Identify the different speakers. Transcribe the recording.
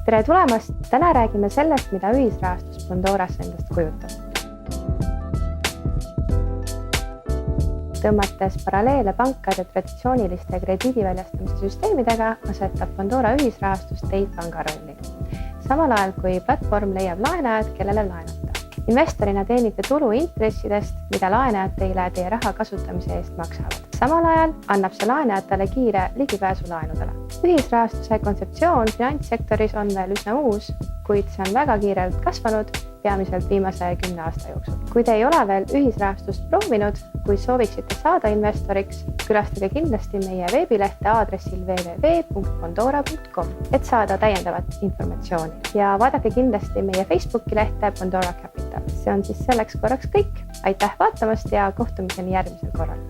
Speaker 1: Tere tulemast! Täna räägime sellest, mida ühisrahastus Pandoras endast kujutab. Tõmmates paralleele pankade traditsiooniliste krediidiväljastamise süsteemidega, asetab Pandora ühisrahastus teid panga rolli. Samal ajal kui platvorm leiab laenajad, kellele laenata. Investorina teenite tulu intressidest, mida laenajad teile teie raha kasutamise eest maksavad. Samal ajal annab see laenajatele kiire ligipääsu laenudele. Ühisrahastuse kontseptsioon finantssektoris on veel üsna uus, kuid see on väga kiirelt kasvanud, peamiselt viimase 10 aasta jooksul. Kui te ei ole veel ühisrahastust proovinud, kui sooviksite saada investoriks, külastage kindlasti meie veebilehte aadressil www.pandora.com, et saada täiendavat informatsiooni. Ja vaadake kindlasti meie Facebooki lehte Pandora Capital. See on siis selleks korraks kõik. Aitäh vaatamast ja kohtumiseni järgmisel korral.